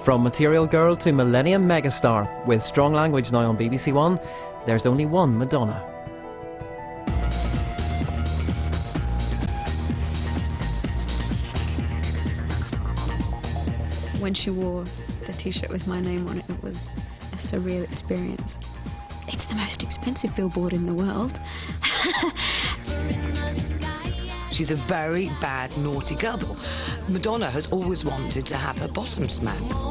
From material girl to millennium megastar, with strong language now on BBC One, there's only one Madonna. When she wore the t-shirt with my name on it, it was a surreal experience. It's the most expensive billboard in the world. She's a very bad, naughty girl. Madonna has always wanted to have her bottom smacked.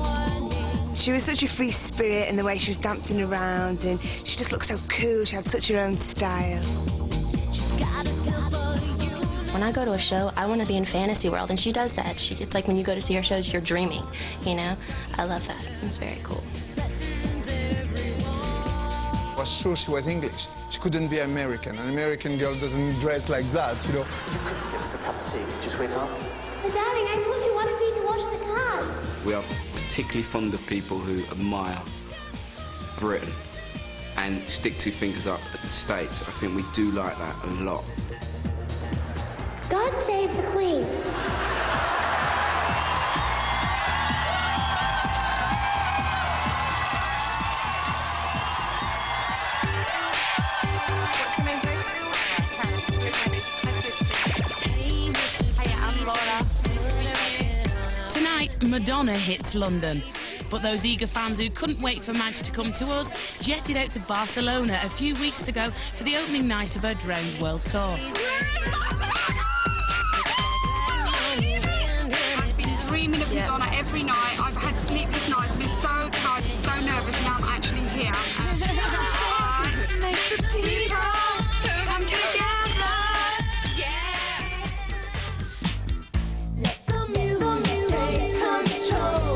She was such a free spirit in the way she was dancing around, and she just looked so cool. She had such her own style. When I go to a show, I want to be in fantasy world, and she does that. It's like when you go to see her shows, you're dreaming, you know? I love that. It's very cool. I was sure she was English. She couldn't be American. An American girl doesn't dress like that, you know. You couldn't get us a cup of tea, just went up. But darling, I thought you wanted me to watch the cars. We are particularly fond of people who admire Britain and stick two fingers up at the States. I think we do like that a lot. God save the Queen. What's your name, Joe? Hiya, I'm Laura. Tonight, Madonna hits London. But those eager fans who couldn't wait for Madge to come to us jetted out to Barcelona a few weeks ago for the opening night of her Drowned World Tour. I've been dreaming of Madonna every night. I've had sleepless nights. I've been so excited, so nervous. Now I'm actually here. Makes the people come together. Let the music take control.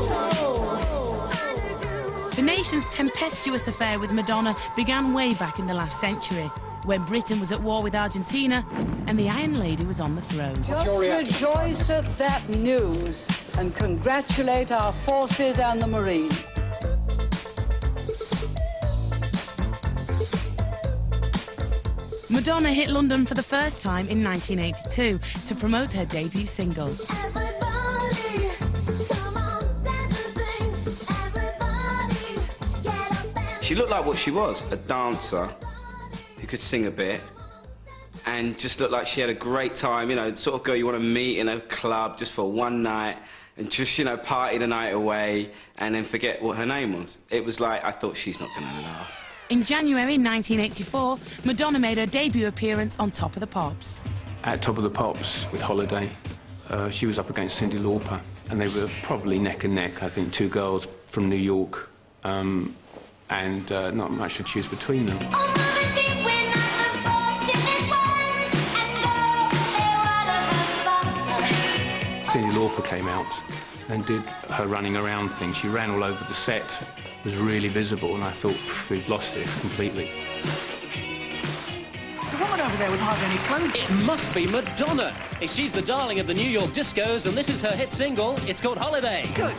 The nation's tempestuous affair with Madonna began way back in the last century, when Britain was at war with Argentina and the Iron Lady was on the throne. Just rejoice at that news and congratulate our forces and the Marines. Madonna hit London for the first time in 1982 to promote her debut single. Everybody, come on, dance and sing. Everybody, get up and... She looked like what she was, a dancer who could sing a bit and just looked like she had a great time, you know, the sort of girl you want to meet in a club just for one night and just, you know, party the night away and then forget what her name was. It was like, I thought, she's not going to last. In January 1984, Madonna made her debut appearance on Top of the Pops. At Top of the Pops with Holiday, she was up against Cyndi Lauper, and they were probably neck and neck, I think, two girls from New York, and not much to choose between them. Cyndi Lauper came out and did her running around thing. She ran all over the set, was really visible, and I thought, we've lost this completely. There's a woman over there with hardly any clothes. It must be Madonna. She's the darling of the New York discos, and this is her hit single. It's called Holiday. Good.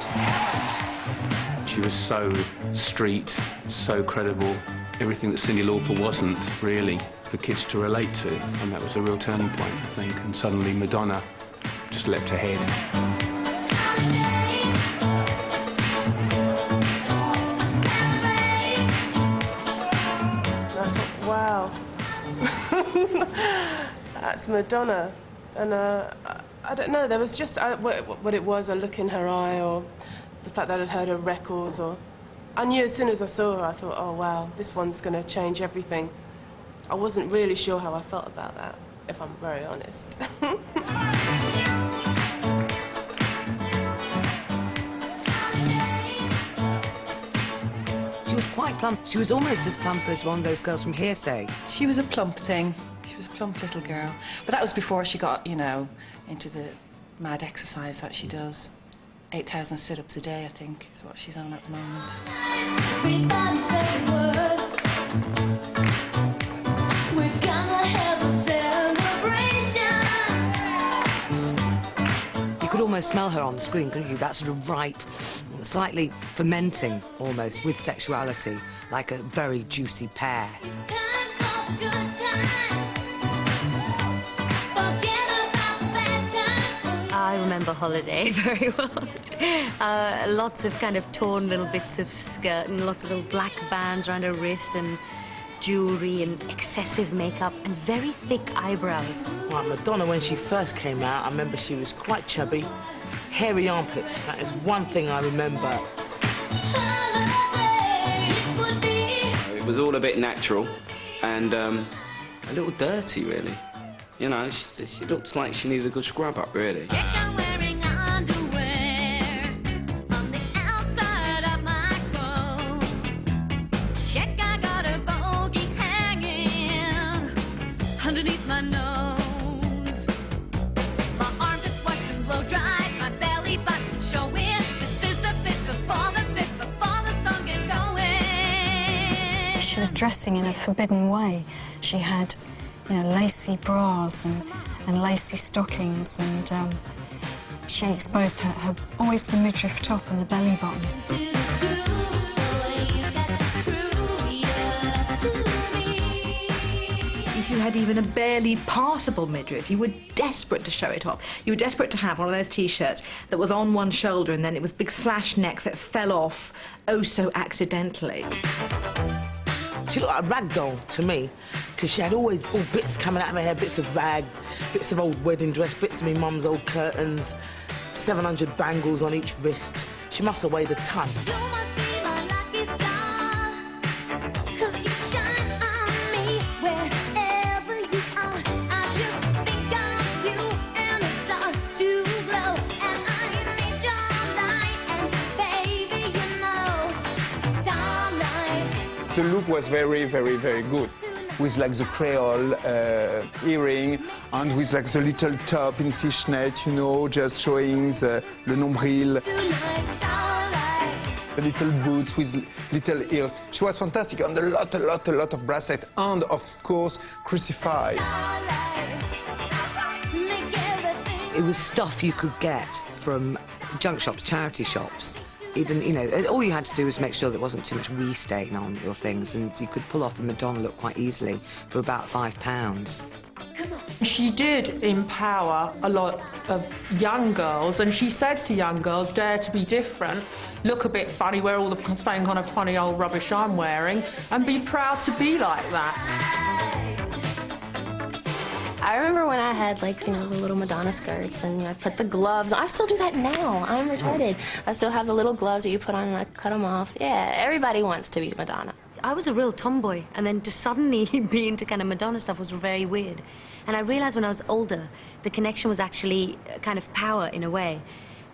She was so street, so credible, everything that Cyndi Lauper wasn't, really, for kids to relate to, and that was a real turning point, I think, and suddenly Madonna just leapt ahead. Wow, that's Madonna, and I don't know, there was just what it was, a look in her eye, or the fact that I'd heard her records, or I knew as soon as I saw her, I thought, oh wow, this one's going to change everything. I wasn't really sure how I felt about that, if I'm very honest. She was quite plump. She was almost as plump as one of those girls from Hearsay. She was a plump thing. She was a plump little girl. But that was before she got, you know, into the mad exercise that she does. 8,000 sit-ups a day, I think, is what she's on at the moment. We're gonna have a celebration. You could almost smell her on the screen, couldn't you? That sort of ripe, slightly fermenting, almost, with sexuality, like a very juicy pear. I remember Holiday very well. Lots of kind of torn little bits of skirt and lots of little black bands around her wrist and jewellery and excessive makeup and very thick eyebrows. Right, Madonna, when she first came out, I remember she was quite chubby, hairy armpits. That is one thing I remember. It was all a bit natural and a little dirty, really. You know, she looked like she needed a good scrub up, really. Underneath my nose, my armpits washed and blow dry, my belly button showing. This is the bit before the song gets going. She was dressing in a forbidden way. She had, you know, lacy bras and lacy stockings, and she exposed her always the midriff top and the belly button. If you had even a barely passable midriff, you were desperate to show it off. You were desperate to have one of those T-shirts that was on one shoulder and then it was big slash necks that fell off oh so accidentally. She looked like a rag doll to me, because she had always all bits coming out of her hair, bits of rag, bits of old wedding dress, bits of my mum's old curtains, 700 bangles on each wrist. She must have weighed a ton. The look was very, very, very good, with like the Creole earring and with like the little top in fishnet, you know, just showing the nombril. The little boots with little heels. She was fantastic, and a lot of bracelet, and of course, crucified. It was stuff you could get from junk shops, charity shops. Even, you know, all you had to do was make sure there wasn't too much wee stain on your things, and you could pull off a Madonna look quite easily for about £5. She did empower a lot of young girls, and she said to young girls, dare to be different, look a bit funny, wear all the same kind of funny old rubbish I'm wearing, and be proud to be like that. I remember when I had, like, you know, the little Madonna skirts, and, you know, I put the gloves. I still do that now. I'm retarded. I still have the little gloves that you put on and I cut them off. Yeah, everybody wants to be Madonna. I was a real tomboy, and then to suddenly be into kind of Madonna stuff was very weird. And I realized when I was older, the connection was actually kind of power in a way.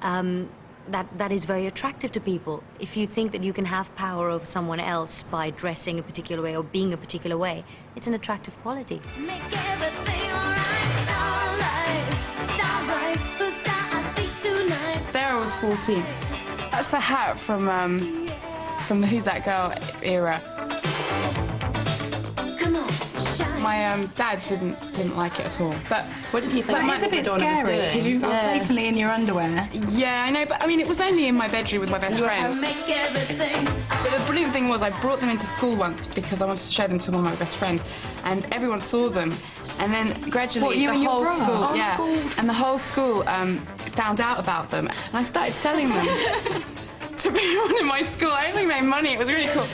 That is very attractive to people. If you think that you can have power over someone else by dressing a particular way or being a particular way, it's an attractive quality. Make everything alright, starlight, the star I see tonight. There I was 14. That's the hat from the Who's That Girl era. My dad didn't like it at all. But what did he think? It's a bit scary because you are blatantly in your underwear. Yeah, I know, but I mean, it was only in my bedroom with my best friend. But the brilliant thing was I brought them into school once because I wanted to show them to one of my best friends, and everyone saw them. And then gradually the whole school, and the whole school found out about them, and I started selling them to everyone in my school. I actually made money. It was really cool.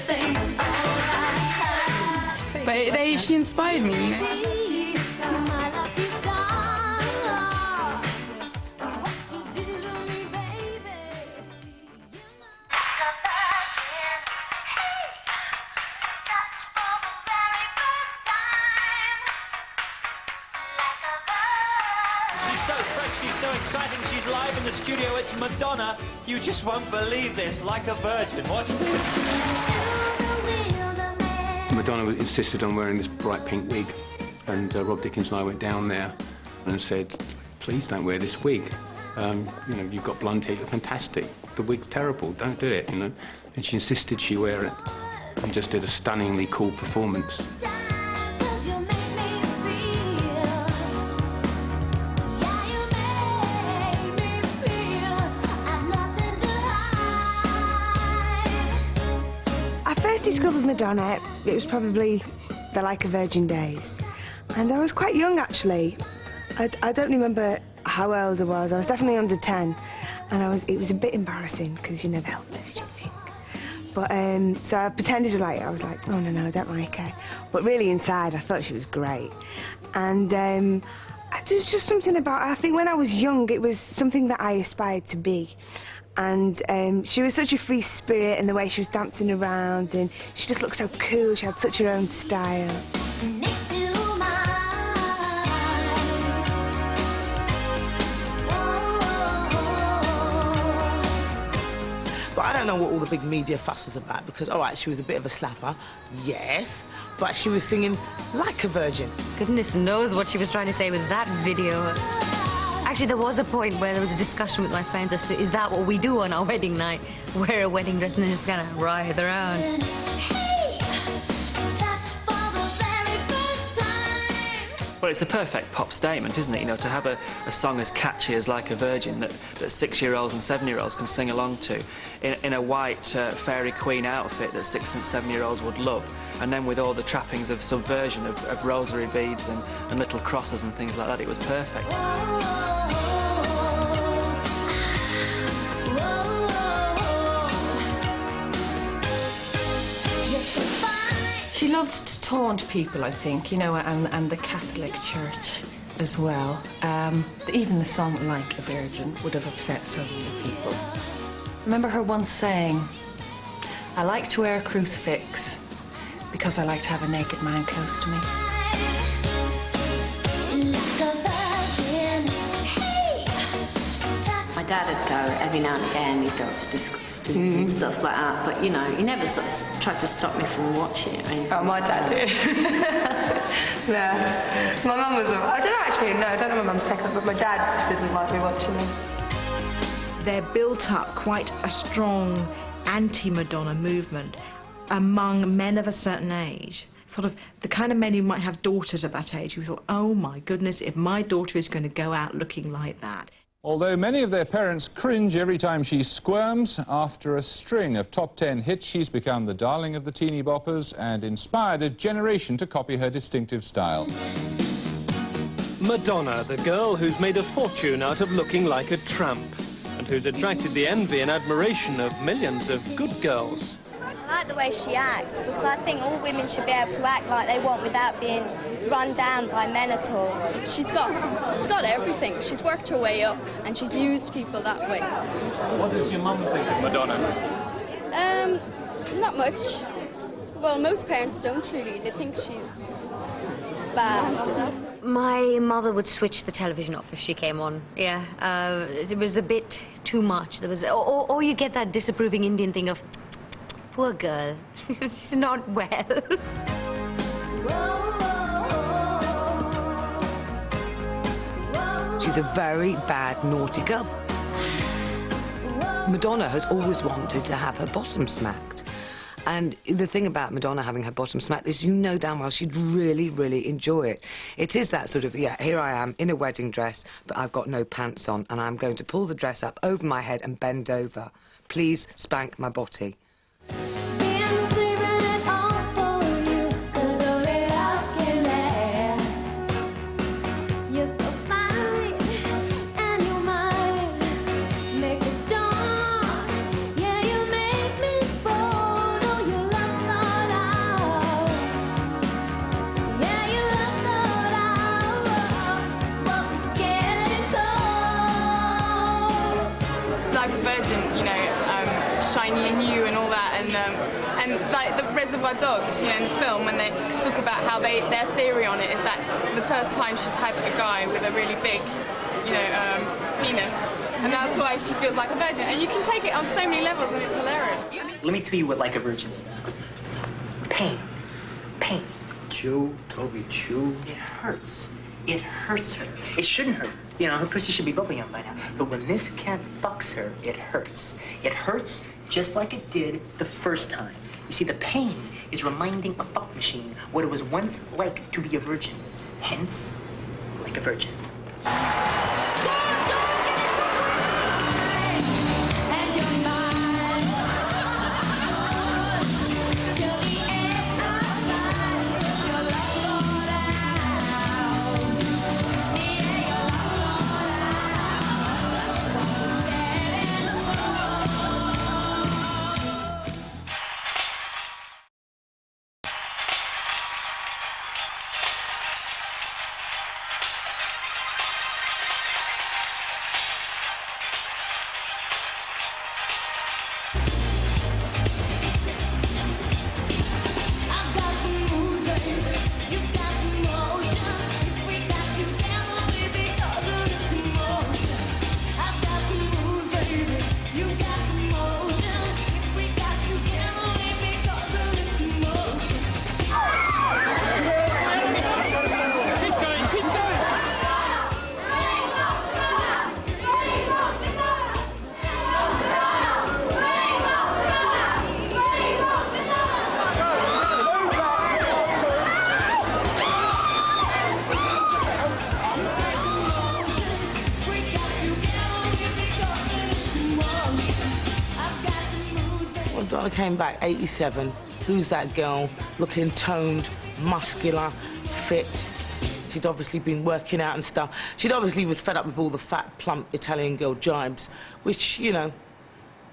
But she inspired me, you know. She's so fresh, she's so exciting, she's live in the studio, it's Madonna. You just won't believe this, like a virgin. Watch this. Madonna insisted on wearing this bright pink wig, and Rob Dickens and I went down there and said, please don't wear this wig. You know, you've got blonde hair, you're fantastic. The wig's terrible, don't do it, you know. And she insisted she wear it and just did a stunningly cool performance. I first discovered Madonna, it was probably the Like a Virgin days. And I was quite young, actually. I don't remember how old I was. I was definitely under 10, and it was a bit embarrassing because, you know, the whole virgin thing. But, so I pretended to like her. I was like, oh, no, I don't like her. But really inside, I thought she was great. And there's just something about her. I think when I was young, it was something that I aspired to be. And she was such a free spirit in the way she was dancing around, and she just looked so cool. She had such her own style. But I don't know what all the big media fuss was about, because, all right, she was a bit of a slapper, yes, but she was singing like a virgin. Goodness knows what she was trying to say with that video. Actually, there was a point where there was a discussion with my friends as to, is that what we do on our wedding night? Wear a wedding dress and then just kind of writhe around. Well, it's a perfect pop statement, isn't it? You know, to have a song as catchy as Like a Virgin that 6-year-olds and 7-year-olds can sing along to in a white fairy queen outfit that 6- and 7-year-olds would love, and then with all the trappings of subversion of rosary beads and little crosses and things like that, it was perfect. She loved to taunt people, I think, you know, and the Catholic Church as well. Even the song Like a Virgin would have upset so many people. I remember her once saying, I like to wear a crucifix because I like to have a naked man close to me. My dad would go every now and again, he'd go, it's disgusting and stuff like that, but, you know, he never sort of tried to stop me from watching it or anything. Oh, my dad did. Yeah. My mum was... I don't know, actually, no, I don't know my mum's take on it, but my dad didn't like me watching it. There built up quite a strong anti-Madonna movement among men of a certain age. Sort of the kind of men who might have daughters of that age who thought, oh, my goodness, if my daughter is going to go out looking like that. Although many of their parents cringe every time she squirms, after a string of top 10 hits, she's become the darling of the teeny boppers and inspired a generation to copy her distinctive style. Madonna, the girl who's made a fortune out of looking like a tramp and who's attracted the envy and admiration of millions of good girls. I like the way she acts, because I think all women should be able to act like they want without being run down by men at all. She's got everything. She's worked her way up and she's used people that way. What does your mum think of Madonna? Not much. Well, most parents don't really. They think she's bad. My mother would switch the television off if she came on, yeah. It was a bit too much. There was, or you get that disapproving Indian thing of, poor girl, she's not well. She's a very bad, naughty girl. Madonna has always wanted to have her bottom smacked. And the thing about Madonna having her bottom smacked is, you know damn well she'd really, really enjoy it. It is that sort of, yeah, here I am in a wedding dress, but I've got no pants on, and I'm going to pull the dress up over my head and bend over. Please spank my botty. Shiny and new and all that, and like the Reservoir Dogs, you know, in the film, when they talk about how their theory on it is that the first time she's had a guy with a really big, you know, penis, and that's why she feels like a virgin. And you can take it on so many levels, and it's hilarious. Let me tell you what Like a Virgin's about. Pain. Pain. Chew, Toby, chew. It hurts. It hurts her. It shouldn't hurt. You know, her pussy should be bubbling up by now. But when this cat fucks her, it hurts. It hurts just like it did the first time. You see, the pain is reminding a fuck machine what it was once like to be a virgin. Hence, like a virgin. Madonna came back, 87. Who's that girl? Looking toned, muscular, fit. She'd obviously been working out and stuff. She'd obviously was fed up with all the fat, plump Italian girl jibes, which, you know,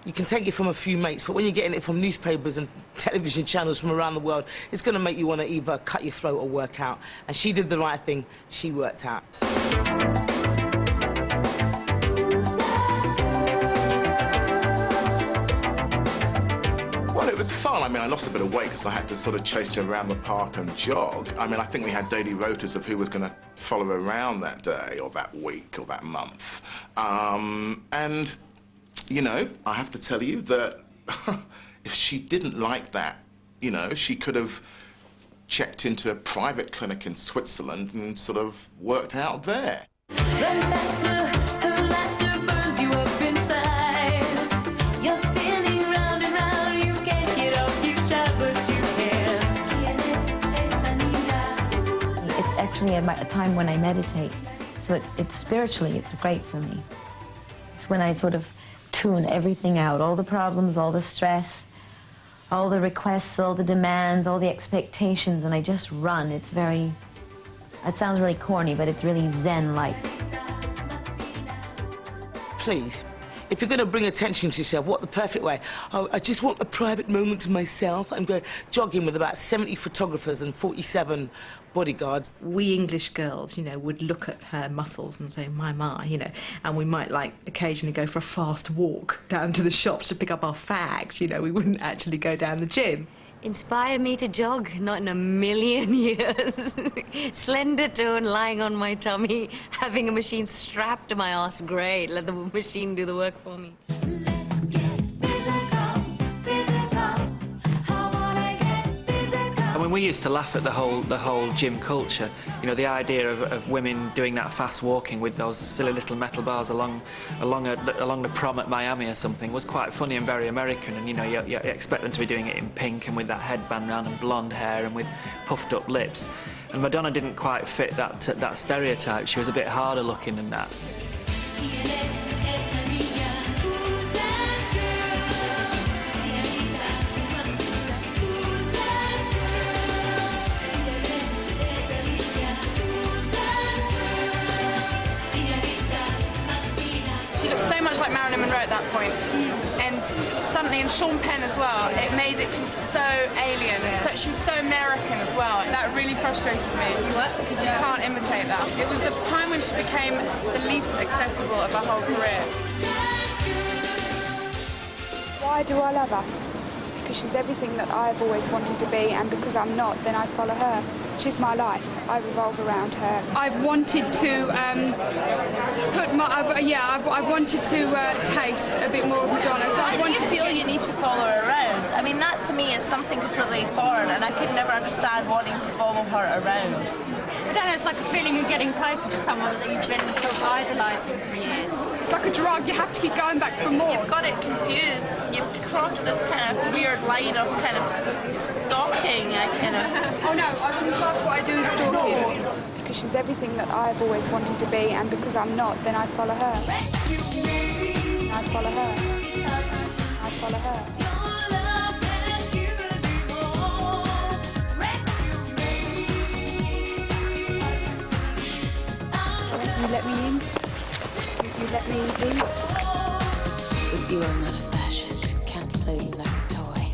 you can take it from a few mates, but when you're getting it from newspapers and television channels from around the world, it's going to make you want to either cut your throat or work out. And she did the right thing. She worked out. Well, it was fun. I mean, I lost a bit of weight because I had to sort of chase her around the park and jog. I mean, I think we had daily rotas of who was going to follow her around that day or that week or that month. And, you know, I have to tell you that if she didn't like that, you know, she could have checked into a private clinic in Switzerland and sort of worked out there. Actually, at a time when I meditate, so it's spiritually, it's great for me. It's when I sort of tune everything out, all the problems, all the stress, all the requests, all the demands, all the expectations, and I just run. It's very, it sounds really corny, but it's really Zen-like. Please, if you're going to bring attention to yourself, what the perfect way? Oh, I just want a private moment to myself. I'm going jogging with about 70 photographers and 47 bodyguards. We English girls, you know, would look at her muscles and say, my, you know, and we might, like, occasionally go for a fast walk down to the shops to pick up our fags, you know, we wouldn't actually go down the gym. Inspire me to jog, not in a million years. Slender tone, lying on my tummy, having a machine strapped to my ass, great. Let the machine do the work for me. I mean, we used to laugh at the whole gym culture. You know, the idea of women doing that fast walking with those silly little metal bars along the prom at Miami or something was quite funny and very American. And you know, you expect them to be doing it in pink and with that headband round and blonde hair and with puffed up lips. And Madonna didn't quite fit that stereotype. She was a bit harder looking than that. She looked so much like Marilyn Monroe at that point. And suddenly, and Sean Penn as well, it made it so alien. And so, she was so American as well. That really frustrated me. Because you can't imitate that. It was the time when she became the least accessible of her whole career. Why do I love her? Because she's everything that I've always wanted to be, and because I'm not, then I follow her. She's my life. I revolve around her. I've wanted to I've wanted to taste a bit more of Madonna. So Why do you feel you need to follow her around? I mean, that to me is something completely foreign, and I could never understand wanting to follow her around. I don't know, it's like a feeling of getting closer to someone that you've been sort of idolising for years. It's like a drug. You have to keep going back for more. You've got it confused. You've crossed this kind of weird line of kind of stalking. Oh no, I wouldn't class what I do as stalking. Because she's everything that I've always wanted to be, and because I'm not, then I follow her. I follow her. I follow her. You let me in? You let me in? With you, I'm not a fascist. Can't play you like a toy.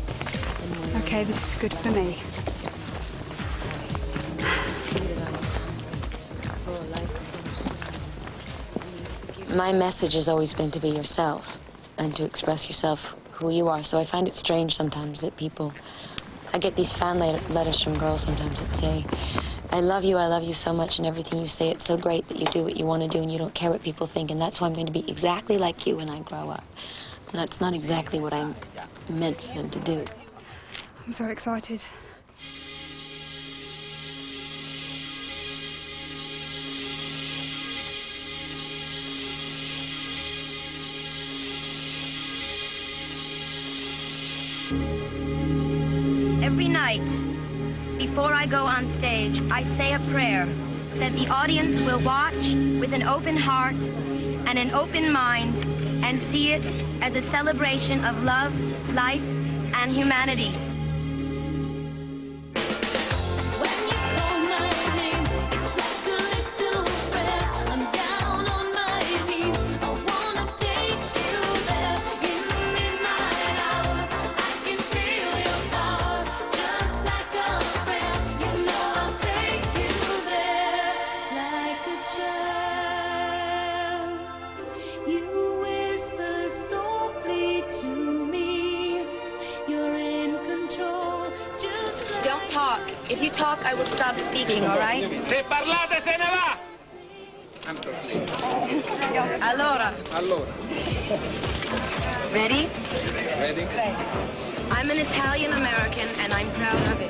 Okay, this is good for me. My message has always been to be yourself and to express yourself who you are. So I find it strange sometimes that people... I get these fan letters from girls sometimes that say, I love you so much, and everything you say, it's so great that you do what you want to do and you don't care what people think, and that's why I'm going to be exactly like you when I grow up. And that's not exactly what I meant for them to do. I'm so excited. Every night, before I go on stage, I say a prayer that the audience will watch with an open heart and an open mind and see it as a celebration of love, life, and humanity. Don't talk. If you talk, I will stop speaking, all right? Se parlate se ne va! Allora. Ready? Ready? I'm an Italian-American, and I'm proud of it.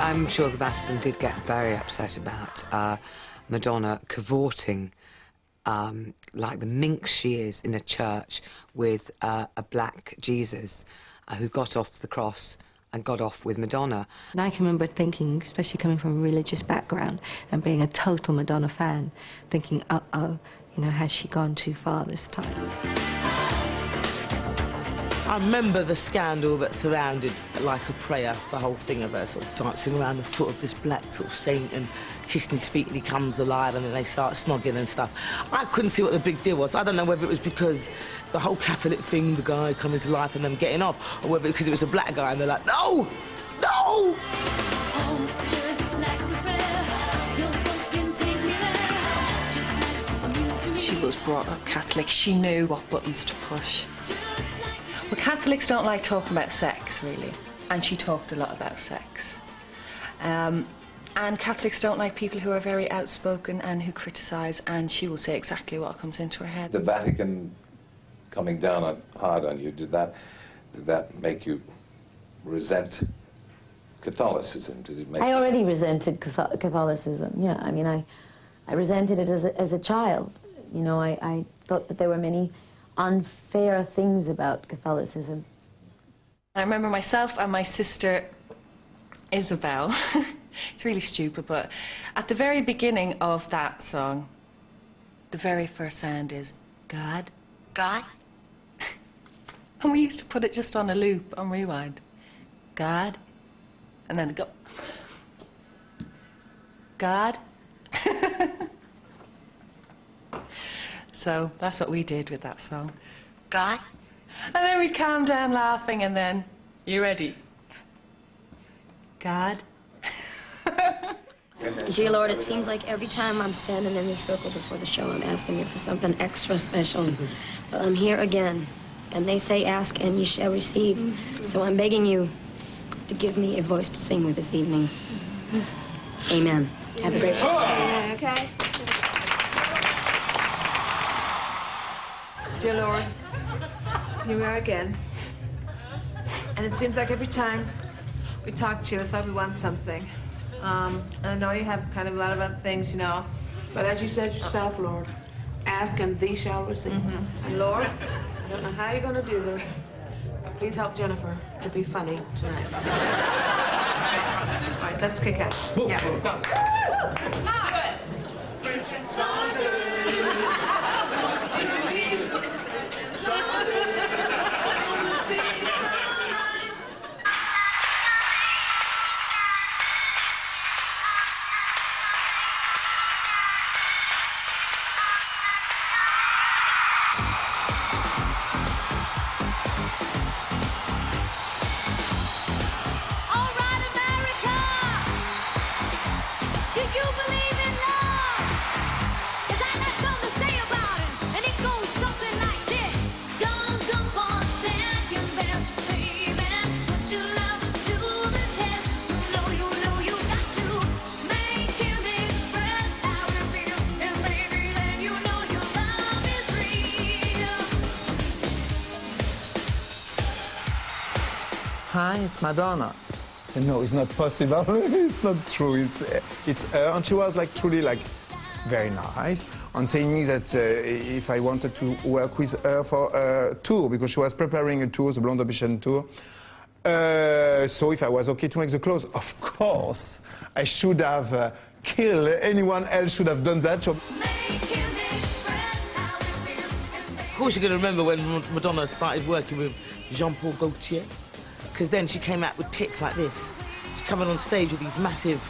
I'm sure the Vatican did get very upset about Madonna cavorting like the minx she is in a church with a black Jesus who got off the cross and got off with Madonna. And I can remember thinking, especially coming from a religious background and being a total Madonna fan, thinking, uh-oh, you know, has she gone too far this time? I remember the scandal that surrounded Like a Prayer, the whole thing of her sort of dancing around the foot of this black sort of saint and kissing his feet and he comes alive and then they start snogging and stuff. I couldn't see what the big deal was. I don't know whether it was because the whole Catholic thing, the guy coming to life and them getting off, or whether because it was a black guy and they're like, no! No! She was brought up Catholic. She knew what buttons to push. Well, Catholics don't like talking about sex, really, and she talked a lot about sex. And Catholics don't like people who are very outspoken and who criticise, and she will say exactly what comes into her head. The Vatican coming down hard on you, did that make you resent Catholicism? Did it make I already resented Catholicism, yeah. I mean, I resented it as a child. You know, I thought that there were many unfair things about Catholicism. I remember myself and my sister Isabel. It's really stupid, but at the very beginning of that song, the very first sound is God. God? And we used to put it just on a loop, on rewind. God. And then go. God. So that's what we did with that song. God? And then we'd calm down laughing and then, you ready? God? Dear Lord, it seems like every time I'm standing in this circle before the show, I'm asking you for something extra special. But I'm here again, and they say ask and you shall receive. So I'm begging you to give me a voice to sing with this evening. Amen. Have a great show. Yeah, okay. Dear Lord, here we are again. And it seems like every time we talk to you, it's like we want something. And I know you have kind of a lot of other things, you know. But as you said yourself, Lord, ask and thee shall receive. And Lord, I don't know how you're going to do this, but please help Jennifer to be funny tonight. All right, let's kick out. Yeah, go. All right, America! Do you believe in hi, it's Madonna. I said, no, it's not possible. It's not true. It's her. And she was like truly like very nice and saying me that if I wanted to work with her for a tour, because she was preparing a tour, the Blonde Ambition tour. So if I was okay to make the clothes, of course, I should have killed anyone else should have done that job. Of course you're going to remember when Madonna started working with Jean-Paul Gaultier, because then she came out with tits like this. She's coming on stage with these massive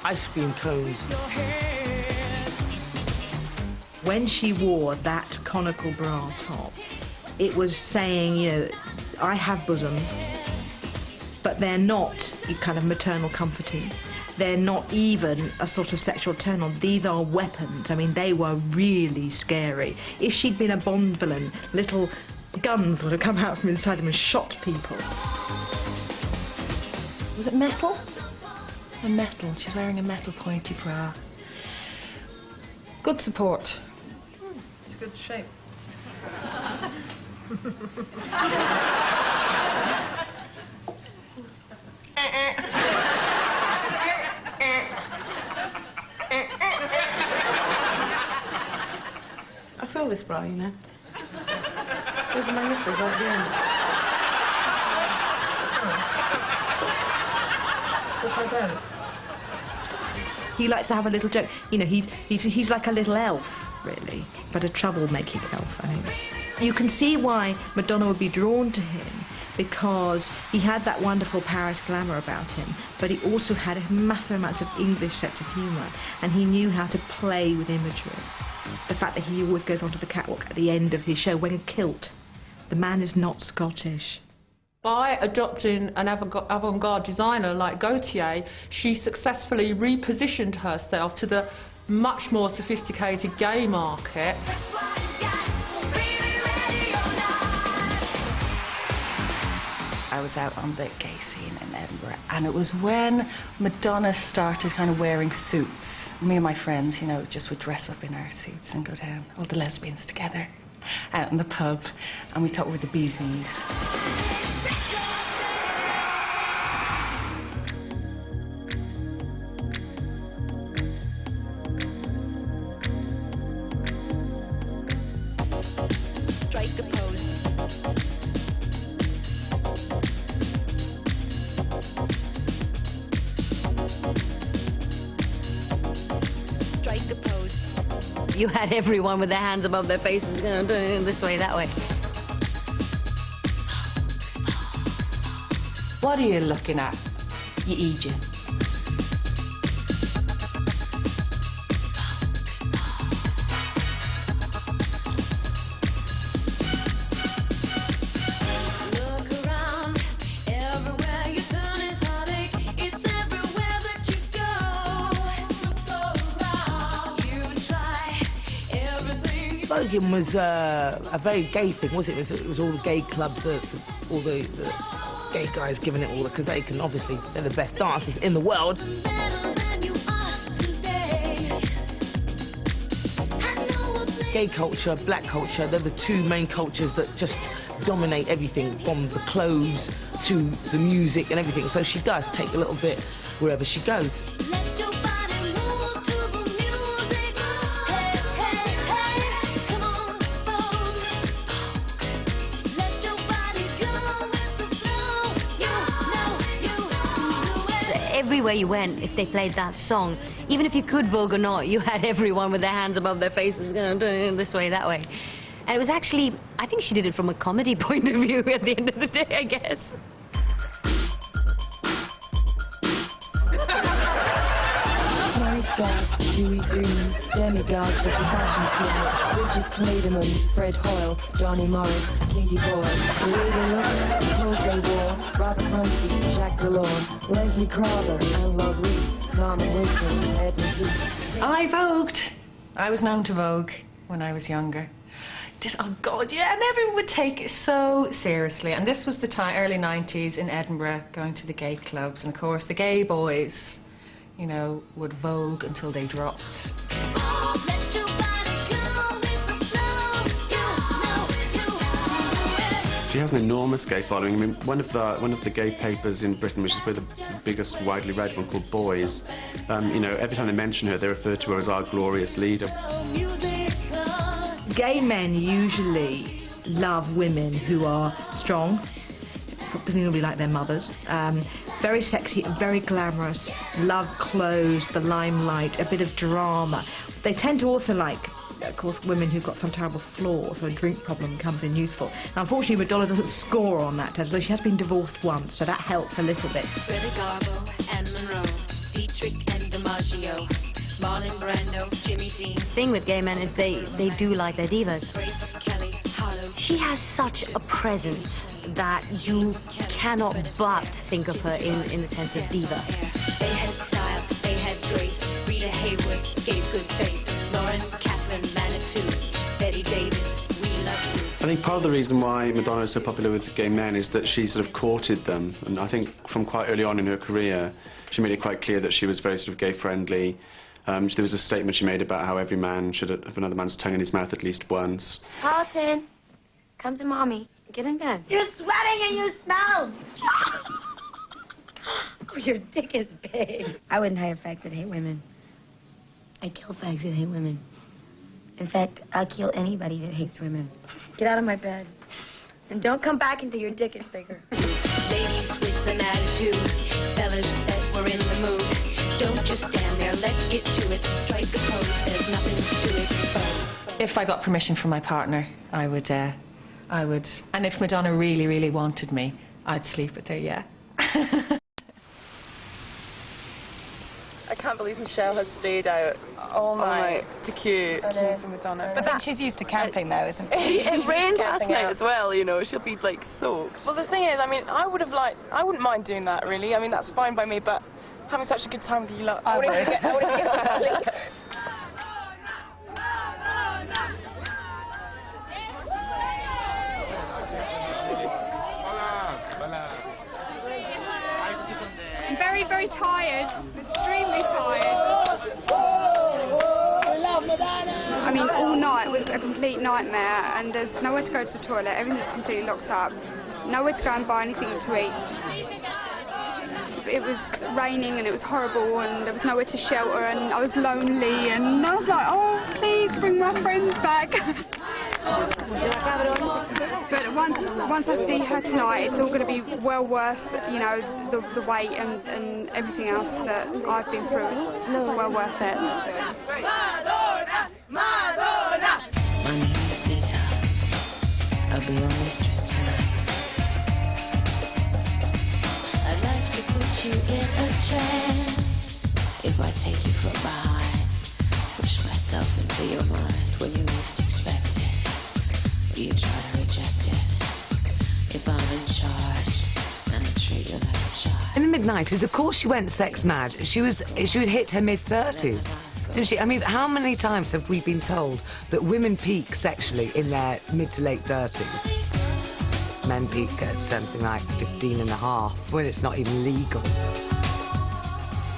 ice cream cones. When she wore that conical bra top, it was saying, you know, I have bosoms, but they're not kind of maternal comforting. They're not even a sort of sexual turn-on. These are weapons. I mean, they were really scary. If she'd been a Bond villain, little guns would have come out from inside them and shot people. Was it metal? A metal. She's wearing a metal pointy bra. Good support. It's good shape. I feel this bra, you know. Those are my nipples right there. Just like that. He likes to have a little joke. You know, he's like a little elf, really, but a troublemaking elf, I think. You can see why Madonna would be drawn to him, because he had that wonderful Paris glamour about him, but he also had a massive amount of English sense of humour, and he knew how to play with imagery. The fact that he always goes onto the catwalk at the end of his show wearing a kilt. The man is not Scottish. By adopting an avant-garde designer like Gaultier, she successfully repositioned herself to the much more sophisticated gay market. I was out on the gay scene in Edinburgh, and it was when Madonna started kind of wearing suits. Me and my friends, you know, just would dress up in our suits and go down, all the lesbians together, out in the pub, and we thought we were the bee's knees. Strike a pose. Strike a pose. You had everyone with their hands above their faces going this way, that way. What are you looking at, you Egypt? Voguing was a very gay thing, wasn't it? It was all the gay clubs, all the gay guys giving it all, because they can obviously, they're the best dancers in the world. Gay culture, black culture, they're the two main cultures that just dominate everything, from the clothes to the music and everything. So she does take a little bit wherever she goes. Everywhere you went, if they played that song, even if you could Vogue or not, you had everyone with their hands above their faces going this way, that way. And it was actually, I think she did it from a comedy point of view at the end of the day, I guess. Tony Scott, Huey Green, demigods of the fashion scene, Bridget Clayderman, Fred Hoyle, Johnny Morris, Katie Boyle, the way they looked, the clothes they wore, Robert Runcie, Jacques Delorme, Leslie Crowther, Anne Love Reed, Norman Wisdom, Edmund Heath. I vogued. I was known to vogue when I was younger. Oh God, yeah, and everyone would take it so seriously. And this was the time, early 90s in Edinburgh, going to the gay clubs. And of course, the gay boys, you know, would vogue until they dropped. She has an enormous gay following. I mean, one of the gay papers in Britain, which is probably the biggest widely read one, called Boys, you know, every time they mention her, they refer to her as our glorious leader. Gay men usually love women who are strong, presumably like their mothers, very sexy, very glamorous, love clothes, the limelight, a bit of drama. They tend to also like, of course, women who've got some terrible flaw, so a drink problem comes in useful. Now, unfortunately, Madonna doesn't score on that, although she has been divorced once, so that helps a little bit. Greta Garbo and Monroe, Dietrich and DiMaggio, Marlon Brando, Jimmy Dean. The thing with gay men is they do like their divas. Grace Kelly, Harlow. She has such a presence that you cannot but think of her in the sense of diva. They had style, they had grace. Rita Hayworth gave good face. Lauren, Catherine, Manitou, Betty Davis, we love you. I think part of the reason why Madonna is so popular with gay men is that she sort of courted them, and I think from quite early on in her career, she made it quite clear that she was very sort of gay-friendly. There was a statement she made about how every man should have another man's tongue in his mouth at least once. Carlton, come to Mommy. Get in bed. You're sweating and you smell. Oh, your dick is big. I wouldn't hire fags that hate women. I kill fags that hate women. In fact, I'll kill anybody that hates women. Get out of my bed. And don't come back until your dick is bigger. Ladies with an attitude, fellas that were in the mood. Don't just stand there, let's get to it. Strike a pose, there's nothing to it. If I got permission from my partner, I would. And if Madonna really, really wanted me, I'd sleep with her, yeah. I can't believe Michelle has stayed out all night to queue for Madonna. But that she's used to camping now, isn't she? It rained last night as well, you know, she'll be like soaked. Well, the thing is, I mean, I wouldn't mind doing that, really. I mean, that's fine by me, but having such a good time with you lot, I wanted to get some sleep. I'm very, very tired. Extremely tired. I mean, all night was a complete nightmare, and there's nowhere to go to the toilet. Everything's completely locked up. Nowhere to go and buy anything to eat. It was raining and it was horrible, and there was nowhere to shelter, and I was lonely, and I was like, oh, please bring my friends back. But once I see her tonight, it's all going to be well worth, you know, the wait and everything else that I've been through. Well worth it. Madonna! Madonna! My name is Dita. I'll be your mistress tonight. I'd like to put you in a trance. If I take you from behind, push myself into your mind when you least expect it. You try to reject it. If I'm in charge, and I treat you like a child. In the mid-90s, of course she went sex mad. She would hit her mid-30s, didn't she? I mean, how many times have we been told that women peak sexually in their mid to late 30s? Men peak at something like 15 and a half, when it's not even legal.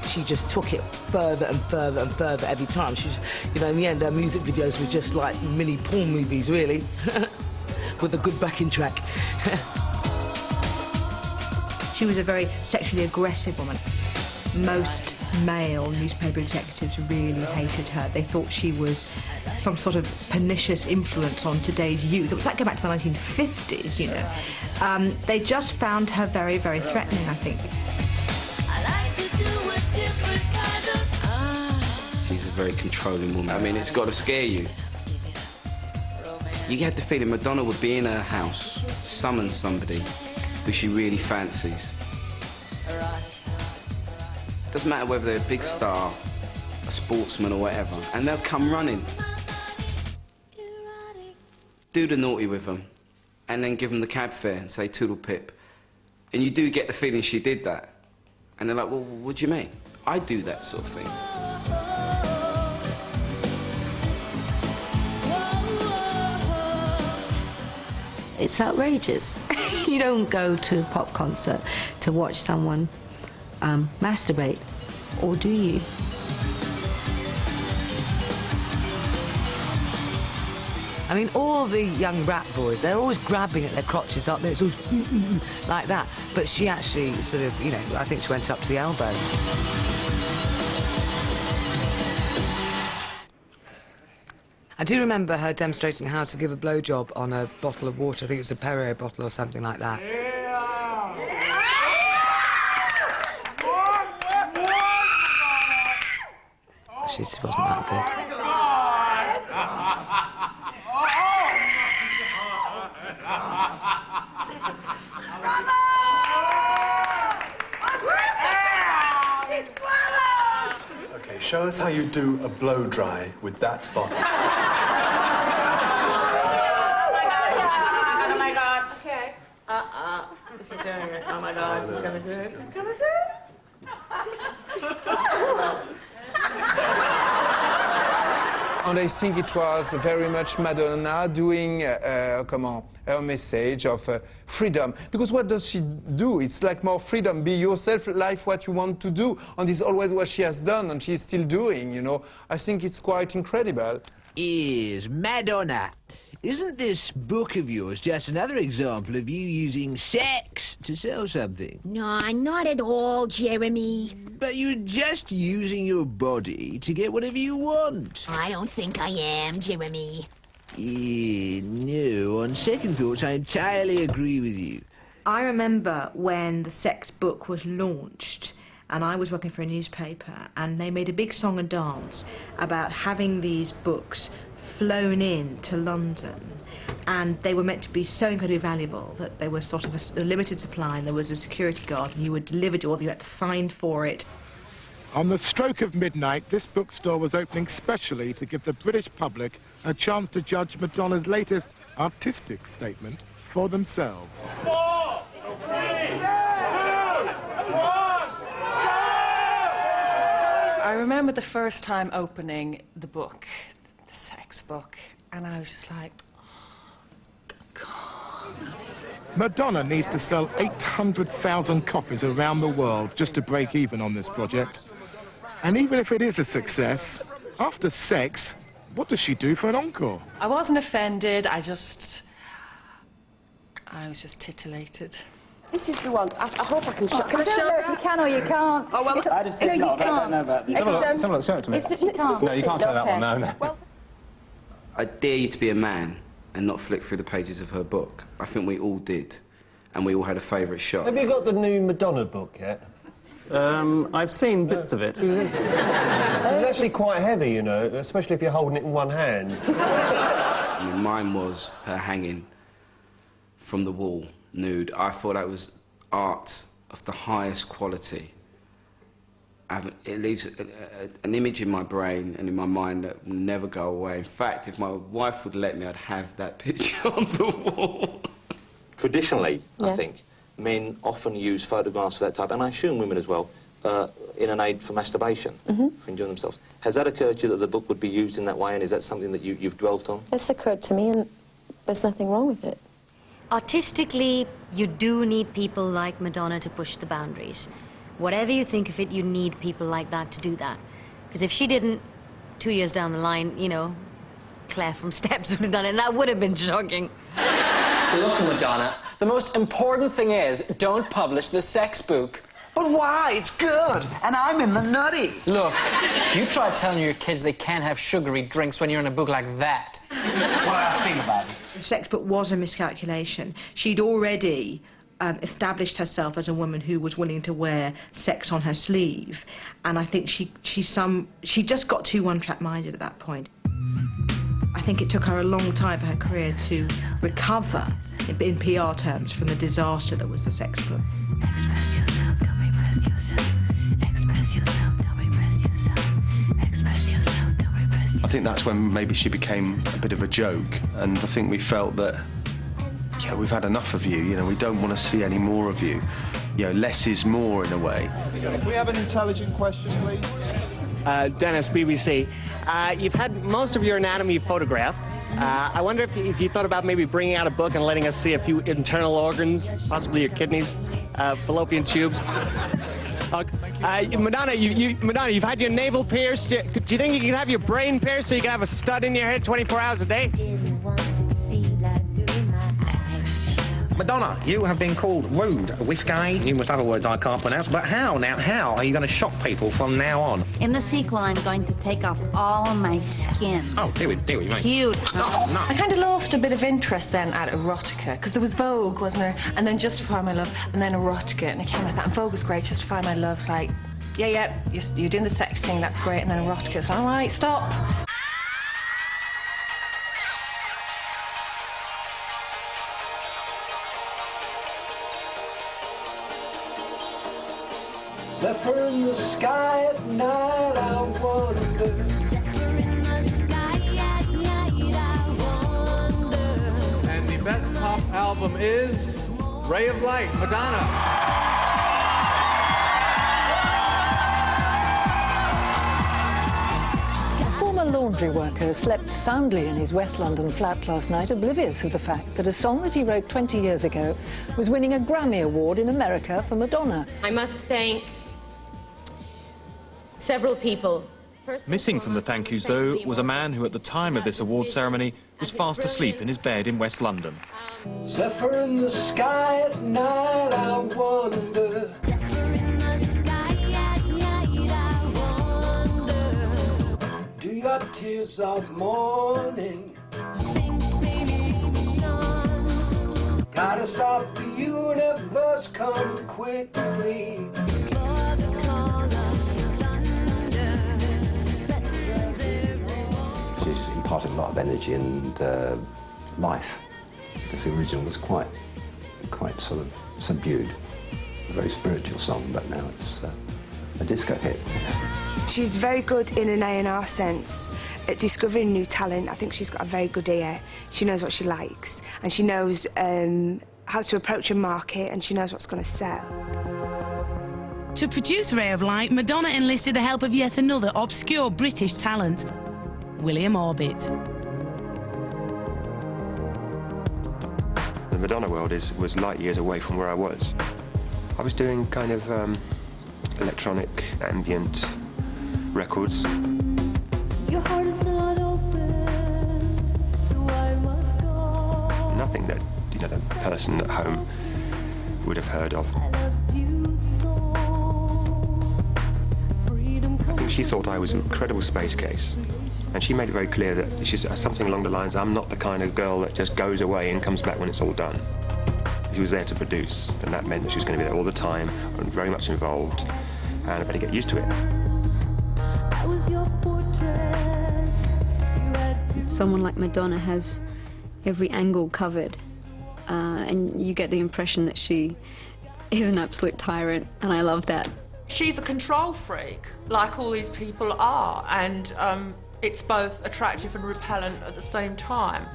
She just took it further and further and further every time. She's, you know, in the end, her music videos were just like mini porn movies, really, with a good backing track. She was a very sexually aggressive woman. Most male newspaper executives really hated her. They thought she was some sort of pernicious influence on today's youth. It was like go back to the 1950s, you know. They just found her very, very threatening, I think. She's a very controlling woman. I mean, it's got to scare you. You get the feeling Madonna would be in her house, summon somebody who she really fancies. Doesn't matter whether they're a big star, a sportsman or whatever, and they'll come running. Do the naughty with them, and then give them the cab fare and say toodle pip. And you do get the feeling she did that. And they're like, well, what do you mean? I do that sort of thing. It's outrageous. You don't go to a pop concert to watch someone masturbate, or do you? I mean, all the young rap boys, they're always grabbing at their crotches, aren't they? It's always like that. But she actually sort of, you know, I think she went up to the elbow. I do remember her demonstrating how to give a blowjob on a bottle of water. I think it was a Perrier bottle or something like that. She just wasn't that good. Okay, show us how you do a blow dry with that bottle. Oh my God. Okay. She's doing it. Oh my God, she's gonna do it. She's gonna do it. And I think it was very much Madonna doing her message of freedom. Because what does she do? It's like more freedom, be yourself, life what you want to do. And this is always what she has done and she's still doing, you know. I think it's quite incredible. Madonna, isn't this book of yours just another example of you using sex to sell something? No, not at all, Jeremy. But you're just using your body to get whatever you want. I don't think I am, Jeremy. No, on second thoughts, I entirely agree with you. I remember when the sex book was launched, and I was working for a newspaper, and they made a big song and dance about having these books flown in to London, and they were meant to be so incredibly valuable that they were sort of a limited supply, and there was a security guard, and you were delivered yours, you had to sign for it. On the stroke of midnight, this bookstore was opening specially to give the British public a chance to judge Madonna's latest artistic statement for themselves. 4, 3, 2, 1, I remember the first time opening the book, the sex book, and I was just like, Madonna needs to sell 800,000 copies around the world just to break even on this project. And even if it is a success, after sex, what does she do for an encore? I wasn't offended, I was just titillated. This is the one. I hope I can show. Can I show it? If you can or you can't. Oh well, I just think no, you can't. I don't know about this. Have a look. Show it to me. No, you can't show that one. No. Well, I dare you to be a man and not flick through the pages of her book. I think we all did, and we all had a favourite shot. Have you got the new Madonna book yet? I've seen bits of it. It's actually quite heavy, you know, especially if you're holding it in one hand. I mean, mine was her hanging from the wall, nude. I thought that was art of the highest quality. It leaves an image in my brain and in my mind that will never go away. In fact, if my wife would let me, I'd have that picture on the wall. Traditionally, yes. I think, men often use photographs of that type, and I assume women as well, in an aid for masturbation, for enjoying themselves. Has that occurred to you that the book would be used in that way, and is that something that you've dwelt on? it's occurred to me, and there's nothing wrong with it. Artistically, you do need people like Madonna to push the boundaries. Whatever you think of it, you need people like that to do that. Because if she didn't, 2 years down the line, you know, Claire from Steps would have done it, and that would have been shocking. Look, Madonna, the most important thing is don't publish the sex book. But why? It's good, and I'm in the nutty. Look, you try telling your kids they can't have sugary drinks when you're in a book like that. What I think about it. The sex book was a miscalculation. She'd already established herself as a woman who was willing to wear sex on her sleeve, and I think she just got too one-track-minded at that point. I think it took her a long time for her career to recover, in PR terms, from the disaster that was the sex book. Express yourself, don't repress yourself. Express yourself, don't repress yourself. Express yourself, don't repress yourself. I think that's when maybe she became a bit of a joke, and I think we felt that, yeah, we've had enough of you, you know, we don't want to see any more of you. You know, less is more in a way. Can we have an intelligent question, please? Dennis, BBC. You've had most of your anatomy photographed. I wonder if you thought about maybe bringing out a book and letting us see a few internal organs, possibly your kidneys, fallopian tubes. Madonna, you've had your navel pierced. Do you think you can have your brain pierced so you can have a stud in your head 24 hours a day? Madonna, you have been called rude, risque, numerous other words I can't pronounce, but how? Now, how are you going to shock people from now on? In the sequel, I'm going to take off all my skin. Oh, do it, mate. Cute. Oh, no. I kind of lost a bit of interest then at erotica, because there was Vogue, wasn't there? And then Justify My Love, and then erotica, and it came like that. And Vogue was great, Justify My Love's like, yeah, you're doing the sex thing, that's great, and then erotica's all right, stop. Zephyr in the sky at night, I wonder. And the best pop album is Ray of Light, Madonna. A former laundry worker slept soundly in his West London flat last night, oblivious of the fact that a song that he wrote 20 years ago was winning a Grammy Award in America for Madonna. I must thank several people. Missing from the thank yous, though, was a man who at the time of this award ceremony was fast asleep in his bed in West London. Zephyr in the sky at night, I wonder. Do your tears of mourning goddess of the universe, come quickly. She's imparted a lot of energy and life, because the original was quite sort of subdued. A very spiritual song, but now it's a disco hit. She's very good in an A&R sense at discovering new talent. I think she's got a very good ear. She knows what she likes, and she knows how to approach a market, and she knows what's going to sell. To produce Ray of Light, Madonna enlisted the help of yet another obscure British talent, William Orbit. The Madonna world was light years away from where I was. I was doing kind of electronic, ambient records. Your heart is not open, so I must go. Nothing that, you know, the person at home would have heard of. I think she thought I was an incredible space case. And she made it very clear that she's something along the lines, I'm not the kind of girl that just goes away and comes back when it's all done. She was there to produce, and that meant that she was going to be there all the time and very much involved, and I better get used to it. I was your fortress. Someone like Madonna has every angle covered, and you get the impression that she is an absolute tyrant, and I love that. She's a control freak, like all these people are, and it's both attractive and repellent at the same time.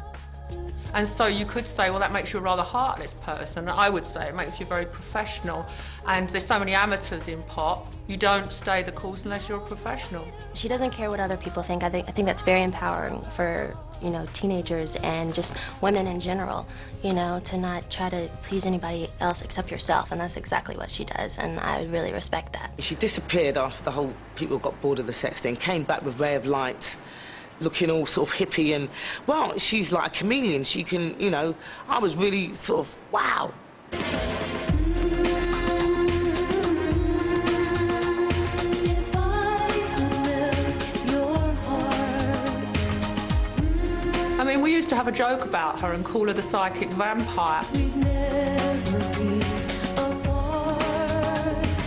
And so you could say, well, that makes you a rather heartless person. I would say it makes you very professional. And there's so many amateurs in pop, you don't stay the course unless you're a professional. She doesn't care what other people think. I think that's very empowering for, you know, teenagers and just women in general, you know, to not try to please anybody else except yourself, and that's exactly what she does, and I would really respect that. She disappeared after the whole people got bored of the sex thing, came back with Ray of Light, looking all sort of hippie, and, well, she's like a chameleon. She can, you know, I was really sort of, wow. I mean, we used to have a joke about her and call her the psychic vampire.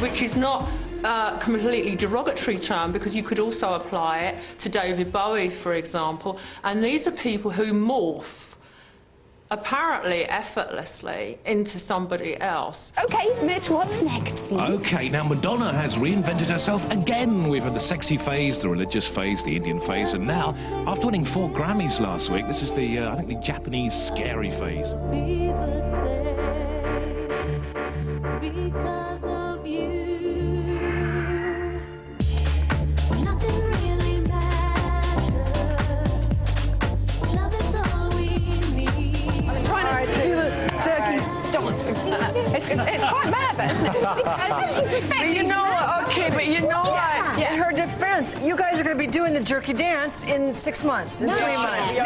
Which is not a completely derogatory term, because you could also apply it to David Bowie, for example. And these are people who morph, apparently effortlessly, into somebody else. OK, Mitch, what's next, please? OK, now Madonna has reinvented herself again. We've had the sexy phase, the religious phase, the Indian phase, and now, after winning 4 Grammys last week, this is the, I think, the Japanese scary phase. Be the same because of you. Nothing really matters. Love is all we need. I'm trying to do the circuit dancing. It's quite bad, but isn't it? But you know what? Okay, but you know what? Yeah. In her defense, you guys are going to be doing the jerky dance in 6 months, in 3 months. No.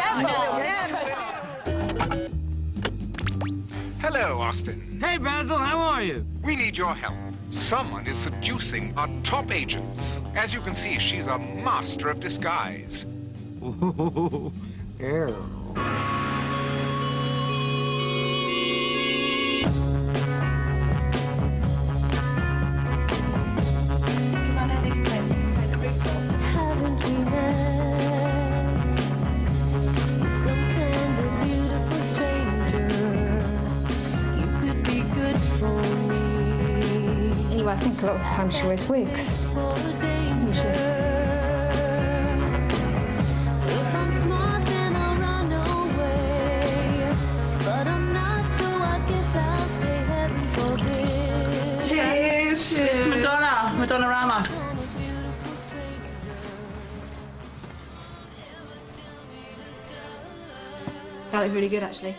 Hello, Austin. Hey, Basil, how are you? We need your help. Someone is seducing our top agents. As you can see, she's a master of disguise. Ooh, Earl. Haven't we met? You're some kind of beautiful stranger. You could be good for me. Anyway, I think a lot of the time she wears wigs, doesn't she? If I'm smart, then I'll run away. But I'm not, so I guess I'll stay heaven forbid. Cheers! Cheers to Madonna. Madonna-rama. That looks really good, actually.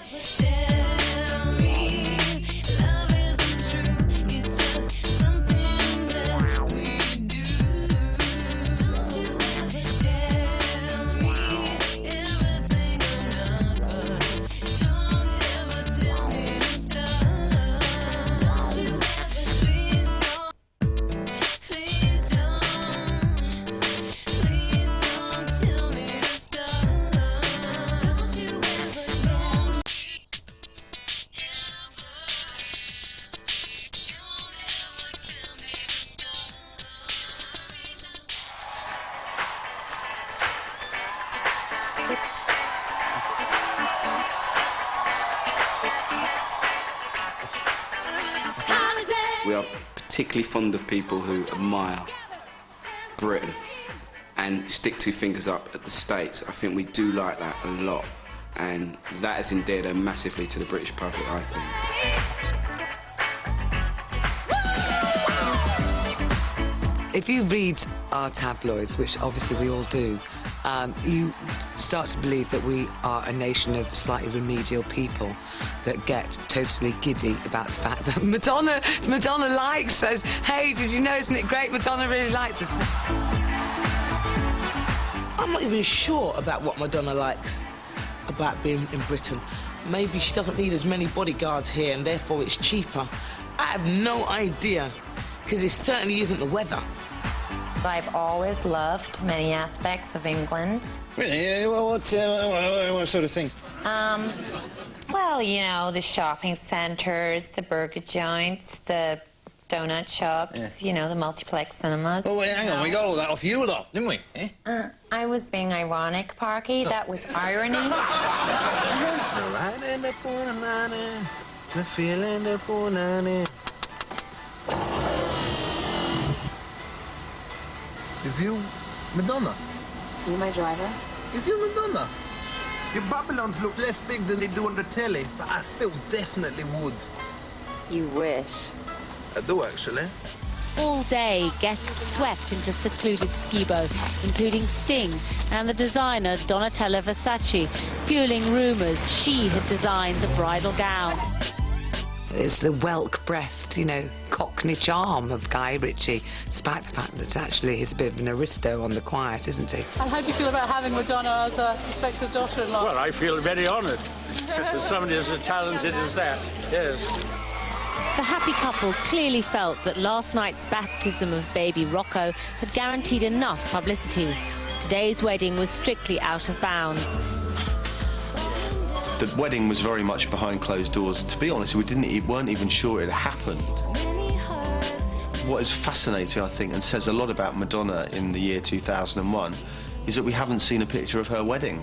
We are particularly fond of people who admire Britain and stick two fingers up at the States. I think we do like that a lot, and that has endeared her massively to the British public, I think. If you read our tabloids, which obviously we all do, you start to believe that we are a nation of slightly remedial people that get totally giddy about the fact that Madonna likes us. Hey, did you know, isn't it great? Madonna really likes us. I'm not even sure about what Madonna likes about being in Britain. Maybe she doesn't need as many bodyguards here and therefore it's cheaper. I have no idea, because it certainly isn't the weather. I've always loved many aspects of England. Really? What sort of things? Well, you know, the shopping centres, the burger joints, the donut shops, you know, the multiplex cinemas. Oh, wait, hang on, we got all that off you a lot, didn't we? Eh? I was being ironic, Parky. That was irony. Is you Madonna? You my driver? Is you Madonna? Your Babylons look less big than they do on the telly, but I still definitely would. You wish. I do, actually. All day, guests swept into secluded Skibo, including Sting and the designer Donatella Versace, fueling rumours she had designed the bridal gown. It's the whelk-breathed, you know, cockney charm of Guy Ritchie, despite the fact that actually he's a bit of an aristo on the quiet, isn't he? And how do you feel about having Madonna as a prospective daughter-in-law? Well, I feel very honoured that somebody as talented as that, yes. The happy couple clearly felt that last night's baptism of baby Rocco had guaranteed enough publicity. Today's wedding was strictly out of bounds. The wedding was very much behind closed doors. To be honest, we weren't even sure it had happened. What is fascinating, I think, and says a lot about Madonna in the year 2001, is that we haven't seen a picture of her wedding.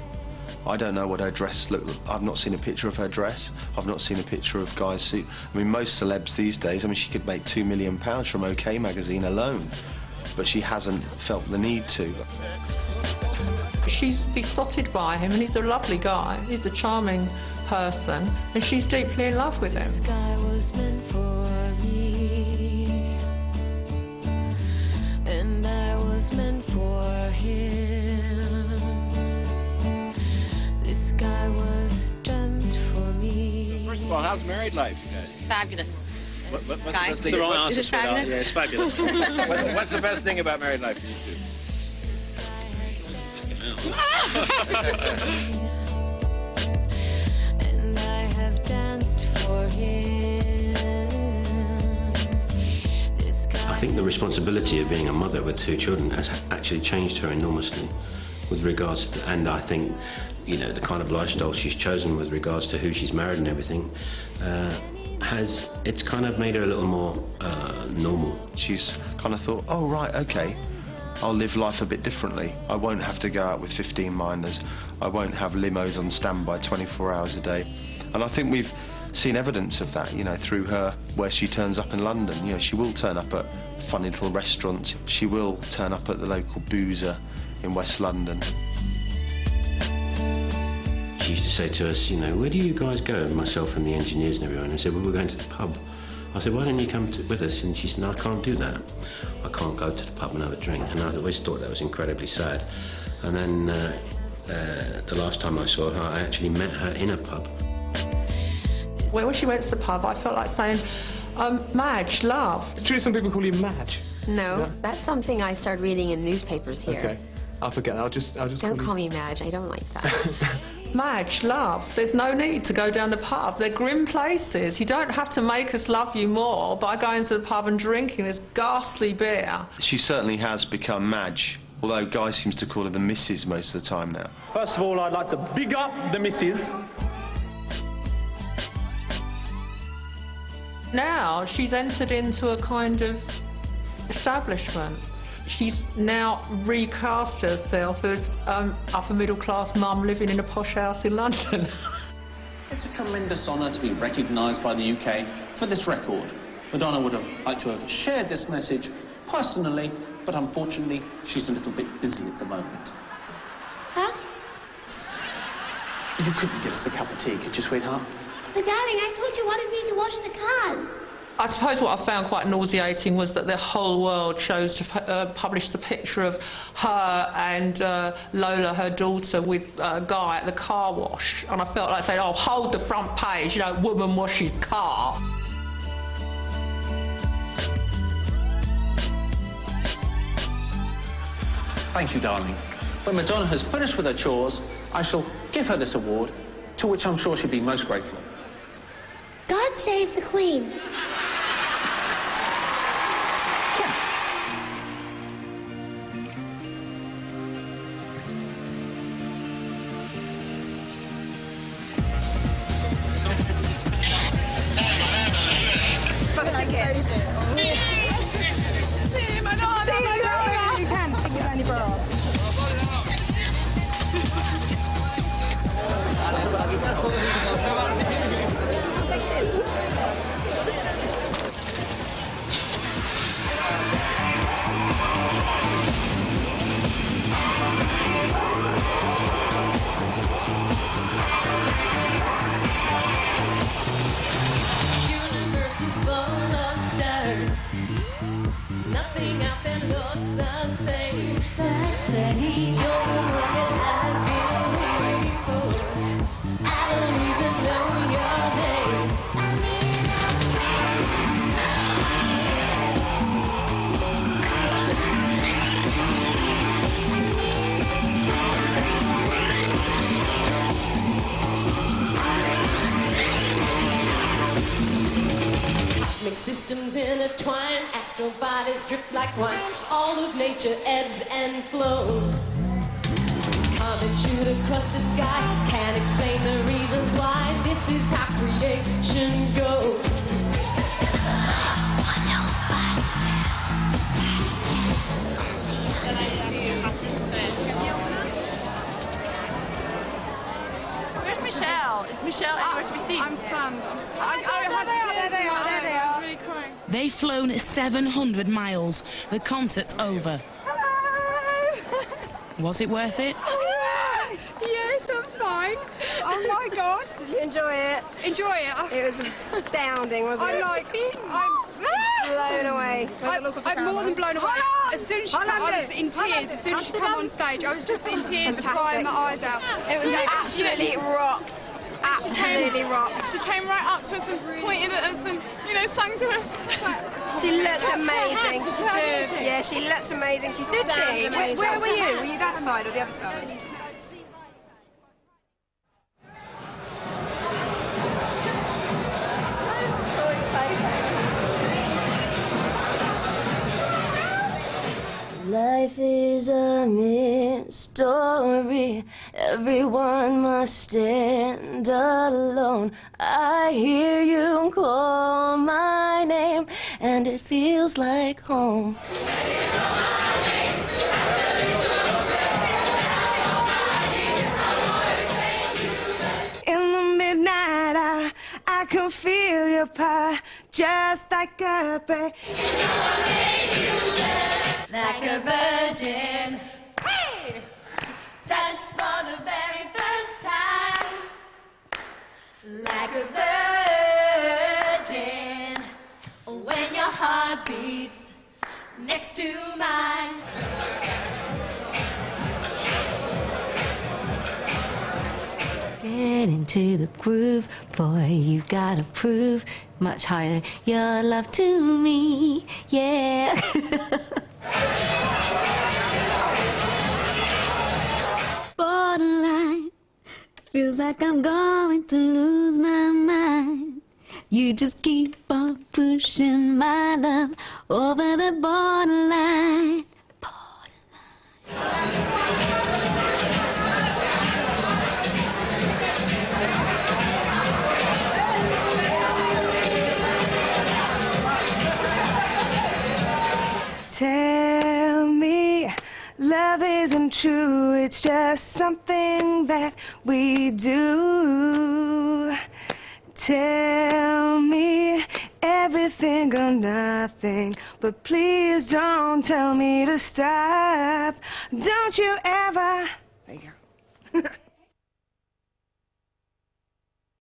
I don't know what her dress looked like. I've not seen a picture of her dress. I've not seen a picture of Guy's suit. I mean, most celebs these days, I mean, she could make £2 million from OK magazine alone, but she hasn't felt the need to. She's besotted by him, and he's a lovely guy. He's a charming person, and she's deeply in love with him. The sky was meant for me, and I was meant for him. This sky was dreamt for me. First of all, how's married life, you guys? Fabulous. What's the Guy? best thing? The right answer for that. Yeah, it's fabulous. what's the best thing about married life for you two? And I have danced for him. think the responsibility of being a mother with 2 children has actually changed her enormously with regards to, and I think, you know, the kind of lifestyle she's chosen with regards to who she's married and everything, it's kind of made her a little more normal. She's kind of thought, oh, right, OK, I'll live life a bit differently. I won't have to go out with 15 minors. I won't have limos on standby 24 hours a day. And I think we've seen evidence of that, you know, through her, where she turns up in London. You know, she will turn up at funny little restaurants. She will turn up at the local boozer in West London. She used to say to us, you know, where do you guys go? Myself and the engineers and everyone. And I said, well, we're going to the pub. I said, why don't you come with us? And she said, no, I can't do that. I can't go to the pub and have a drink. And I always thought that was incredibly sad. And then the last time I saw her, I actually met her in a pub. When she went to the pub, I felt like saying, Madge, love. Do some people call you Madge? No, that's something I started reading in newspapers here. Okay, I'll forget that. I'll just Don't call me Madge, I don't like that. Madge, love, there's no need to go down the pub. They're grim places. You don't have to make us love you more by going to the pub and drinking this ghastly beer. She certainly has become Madge, although Guy seems to call her the Mrs. most of the time now. First of all, I'd like to big up the missus. Now she's entered into a kind of establishment. She's now recast herself as upper middle class mum living in a posh house in London. It's a tremendous honour to be recognised by the UK for this record. Madonna would have liked to have shared this message personally, but unfortunately she's a little bit busy at the moment. Huh? You couldn't get us a cup of tea, could you, sweetheart? But darling, I thought you wanted me to wash the cars. I suppose what I found quite nauseating was that the whole world chose to publish the picture of her and Lola, her daughter, with Guy at the car wash. And I felt like saying, oh, hold the front page, you know, woman washes car. Thank you, darling. When Madonna has finished with her chores, I shall give her this award, to which I'm sure she'll be most grateful. God save the Queen. Got the ticket. See, Madonna! See, Madonna! You can stick your only bra. Universe is full of stars. Nothing out there looks the same. The same. You're the one that I've been waiting for. I don't even know your name. Cosmic systems intertwine, astral bodies drip like wine. All of nature ebbs and flows. Comets shoot across the sky, can't explain the reasons why. This is how creation goes. Where's Michelle? Is Michelle anywhere to be seen? I'm stunned. There they are. I was really crying. They've flown 700 miles. The concert's over. Hello! Was it worth it? Yes, I'm fine. Oh my God. Did you enjoy it? Enjoy it. It was astounding, wasn't it? I'm blown away. I'm more than blown away. As soon as she came, I was in tears. As soon as she came on stage, I was just in tears, crying my eyes out. It was absolutely rocked. Absolutely rocked. She came right up to us and pointed at us and, you know, sang to us. She looked amazing. She did. Yeah, she looked amazing. She Did sang she? amazing. Where were you? Were you that side or the other side? Life is a mystery. Everyone must stand alone. I hear you call my name, and it feels like home. In the midnight hour, I can feel your power, just like a prayer. Like a virgin, hey! Touched for the very first time. Like a virgin, when your heart beats next to mine. Get into the groove, boy, you gotta prove much higher your love to me, yeah. Borderline, feels like I'm going to lose my mind. You just keep on pushing my love over the borderline. Tell me love isn't true, it's just something that we do. Tell me everything or nothing, but please don't tell me to stop. Don't you ever... There you go.